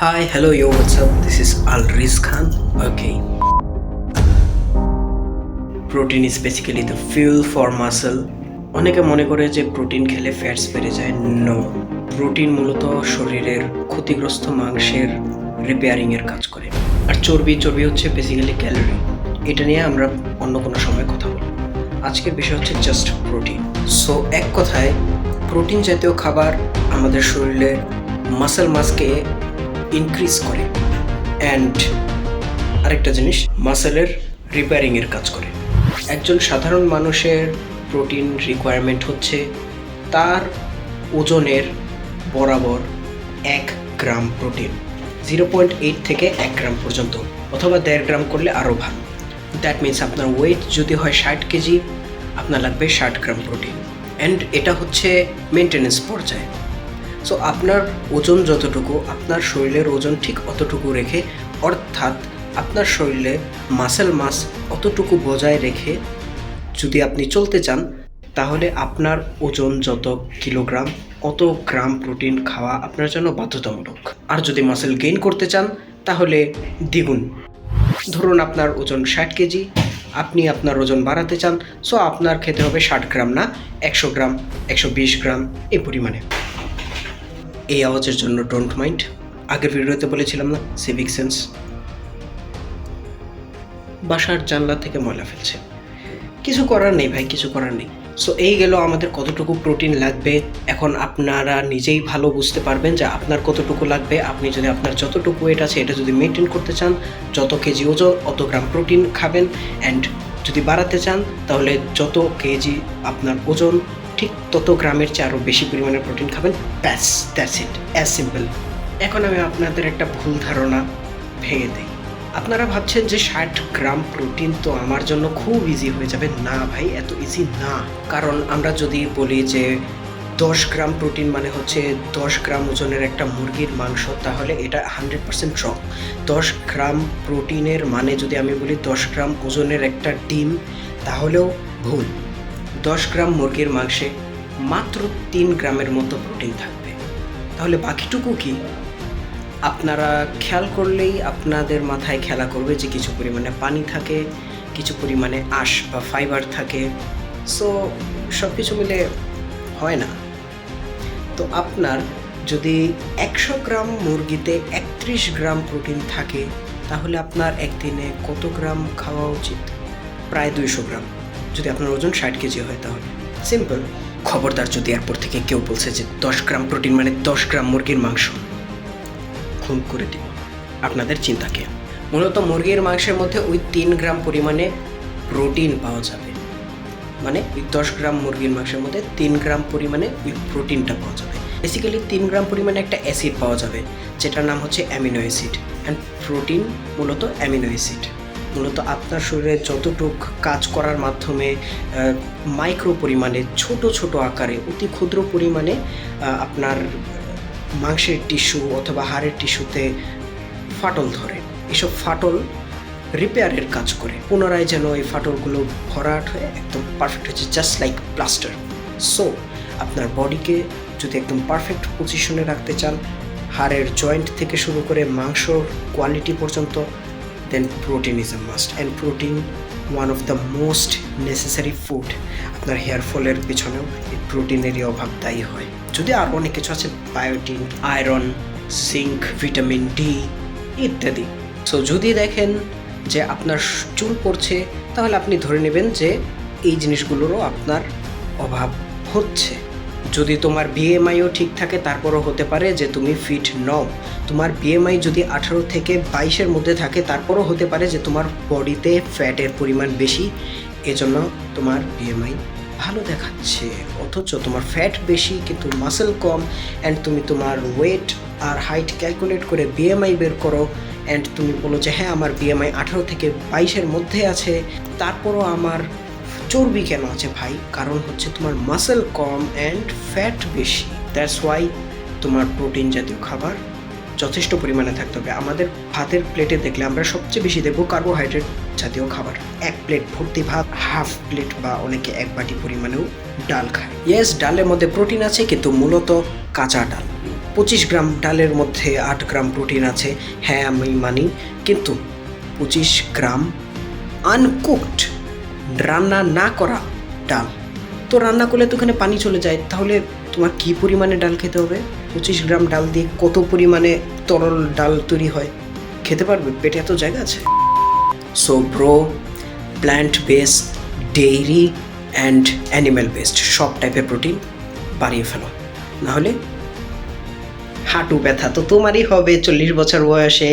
Hi, hello, yo, what's up? This is Al Riz Khan. Okay. Protein is basically the fuel for muscle. অনেকে মনে করে যে protein খেলে fats বেড়ে যায়। নো, প্রোটিন মূলত শরীরের ক্ষতিগ্রস্ত মাংসের রিপেয়ারিং এর কাজ করে। আর চর্বি হচ্ছে বেসিক্যালি ক্যালোরি। এটা নিয়ে আমরা অন্য কোনো সময় কথা বলবো। আজকের বিষয় হচ্ছে জাস্ট প্রোটিন। সো এক কথায় প্রোটিন জাতীয় খাবার আমাদের শরীরের মাসেল মাসকে ইনক্রিজ করে অ্যান্ড আরেকটা জিনিস মাসেলের রিপেয়ারিংয়ের কাজ করে। একজন সাধারণ মানুষের প্রোটিন রিকোয়ারমেন্ট হচ্ছে তার ওজনের বরাবর 1 গ্রাম প্রোটিন, 0.8 থেকে 1 গ্রাম পর্যন্ত, অথবা 1.5 গ্রাম করলে আরও ভালো। দ্যাট মিনস আপনার ওয়েট যদি হয় 60 কেজি, আপনার লাগবে 60 গ্রাম প্রোটিন। অ্যান্ড এটা হচ্ছে মেনটেনেন্স পর্যায়ে। সো আপনার ওজন যতটুকু, আপনার শরীরের ওজন ঠিক অতটুকু রেখে, অর্থাৎ আপনার শরীরে মাসেল মাস অতটুকু বজায় রেখে যদি আপনি চলতে চান, তাহলে আপনার ওজন যত কিলোগ্রাম অত গ্রাম প্রোটিন খাওয়া আপনার জন্য বাধ্যতামূলক। আর যদি মাসেল গেইন করতে চান তাহলে দ্বিগুণ। ধরুন আপনার ওজন 60 কেজি, আপনি আপনার ওজন বাড়াতে চান, সো আপনার খেতে হবে 60 গ্রাম না 100 গ্রাম, 120 গ্রাম এই পরিমাণে। এই আওয়াজের জন্য ডোন্ট মাইন্ড। আগের ভিডিওতে বলেছিলাম না, সিভিক সেন্স। বাসার জানলা থেকে ময়লা ফেলছে, কিছু করার নেই ভাই, কিছু করার নেই। সো এই গেল আমাদের কতটুকু প্রোটিন লাগবে। এখন আপনারা নিজেই ভালো বুঝতে পারবেন যে আপনার কতটুকু লাগবে। আপনি যদি আপনার যতটুকু ওয়েট আছে এটা যদি মেনটেন করতে চান, যত কেজি ওজন অত গ্রাম প্রোটিন খাবেন। অ্যান্ড যদি বাড়াতে চান তাহলে যত কেজি আপনার ওজন ঠিক তত গ্রামের চেয়ে আরও বেশি পরিমাণে প্রোটিন খাবেন। ব্যাস, দ্যাটস ইট, অ্যাজ সিম্পল। এখন আমি আপনাদের একটা ভুল ধারণা ভেঙে দিই। আপনারা ভাবছেন যে 60 গ্রাম প্রোটিন তো আমার জন্য খুব ইজি হয়ে যাবে। না ভাই, এত ইজি না। কারণ আমরা যদি বলি যে 10 গ্রাম প্রোটিন মানে হচ্ছে 10 গ্রাম ওজনের একটা মুরগির মাংস, তাহলে এটা 100% রং। 10 গ্রাম প্রোটিনের মানে যদি আমি বলি 10 গ্রাম ওজনের একটা ডিম, তাহলেও ভুল। 10 গ্রাম মুরগির মাংসে মাত্র 3 গ্রামের মতো প্রোটিন থাকবে। তাহলে বাকিটুকু কি? আপনারা খেয়াল করলেই আপনাদের মাথায় খেলা করবে যে কিছু পরিমাণে পানি থাকে, কিছু পরিমাণে আঁশ বা ফাইবার থাকে। সো সব কিছু মিলে হয় না। তো আপনার যদি 100 গ্রাম মুরগিতে 31 গ্রাম প্রোটিন থাকে, তাহলে আপনার একদিনে কত গ্রাম খাওয়া উচিত? প্রায় 200 গ্রাম, যদি আপনার ওজন 60 কেজি হয় তাহলে। সিম্পল। খবরদার যদি এরপর থেকে কেউ বলছে যে 10 গ্রাম প্রোটিন মানে 10 গ্রাম মুরগির মাংস, খুন করে দিব আপনাদের চিন্তাকে। মূলত মুরগির মাংসের মধ্যে ওই 3 গ্রাম পরিমাণে প্রোটিন পাওয়া যাবে। মানে ওই 10 গ্রাম মুরগির মাংসের মধ্যে 3 গ্রাম পরিমাণে ওই প্রোটিনটা পাওয়া যাবে। বেসিক্যালি 3 গ্রাম পরিমাণে একটা অ্যাসিড পাওয়া যাবে, যেটার নাম হচ্ছে অ্যামিনো অ্যাসিড। অ্যান্ড প্রোটিন মূলত অ্যামিনো অ্যাসিড। মূলত আপনার শরীরে যতটুক কাজ করার মাধ্যমে মাইক্রো পরিমাণে, ছোট ছোট আকারে, অতি ক্ষুদ্র পরিমাণে আপনার মাংসের টিস্যু অথবা হাড়ের টিস্যুতে ফাটল ধরে, এসব ফাটল রিপেয়ারের কাজ করে। পুনরায় যেন এই ফাটলগুলো ভরাট হয়ে একদম পারফেক্ট হচ্ছে, জাস্ট লাইক প্লাস্টার। সো আপনার বডিকে যদি একদম পারফেক্ট পজিশনে রাখতে চান, হাড়ের জয়েন্ট থেকে শুরু করে মাংসর কোয়ালিটি পর্যন্ত, then protein is a must. And protein one of the most necessary food. আপনার হেয়ার ফলের পিছনেও এই প্রোটিনেরই অভাব দায়ী হয়। যদি আরও অনেক কিছু আছে, বায়োটিন, আয়রন, জিঙ্ক, ভিটামিন ডি ইত্যাদি। সো যদি দেখেন যে আপনার চুল পড়ছে, তাহলে আপনি ধরে নেবেন যে এই জিনিসগুলোরও আপনার অভাব হচ্ছে। যদি তোমার বিএমআইও ঠিক থাকে, তারপরও হতে পারে যে তুমি ফিট নও। তোমার বিএমআই যদি 18 থেকে 22-এর মধ্যে থাকে, তারপরও হতে পারে যে তোমার বডিতে ফ্যাটের পরিমাণ বেশি, এজন্য তোমার বিএমআই ভালো দেখাচ্ছে। অথচ তোমার ফ্যাট বেশি কিন্তু মাসেল কম। অ্যান্ড তুমি তোমার ওয়েট আর হাইট ক্যালকুলেট করে বিএমআই বের করো, অ্যান্ড তুমি বলো যে হ্যাঁ আমার বিএমআই 18 থেকে 22-এর মধ্যে আছে, তারপরও আমার চর্বি কেন আছে ভাই? কারণ হচ্ছে তোমার মাসেল কম অ্যান্ড ফ্যাট বেশি। দ্যাটস ওয়াই তোমার প্রোটিন জাতীয় খাবার যথেষ্ট পরিমাণে থাকতে হবে। আমাদের ভাতের প্লেটে দেখলে আমরা সবচেয়ে বেশি দেখবো কার্বোহাইড্রেট জাতীয় খাবার। 1 প্লেট ভর্তি ভাত, হাফ প্লেট বা অনেকে 1 বাটি পরিমাণেও ডাল খায়। ইয়েস, ডালের মধ্যে প্রোটিন আছে, কিন্তু মূলত কাঁচা ডাল। 25 গ্রাম ডালের মধ্যে 8 গ্রাম প্রোটিন আছে, হ্যাঁ আমি মানি, কিন্তু 25 গ্রাম আনকুকড, রান্না না করা ডাল, তো রান্না করলে তো ওখানে পানি চলে যায়, তাহলে তোমার কী পরিমাণে ডাল খেতে হবে? 25 গ্রাম ডাল দিয়ে কত পরিমাণে তরল ডাল তৈরি হয়, খেতে পারবে? পেটে এত জায়গা আছে? So bro, plant based, dairy and animal based সব টাইপের প্রোটিন বাড়িয়ে ফেলো, নাহলে হাঁটু ব্যথা তো তোমারই হবে 40 বছর বয়সে।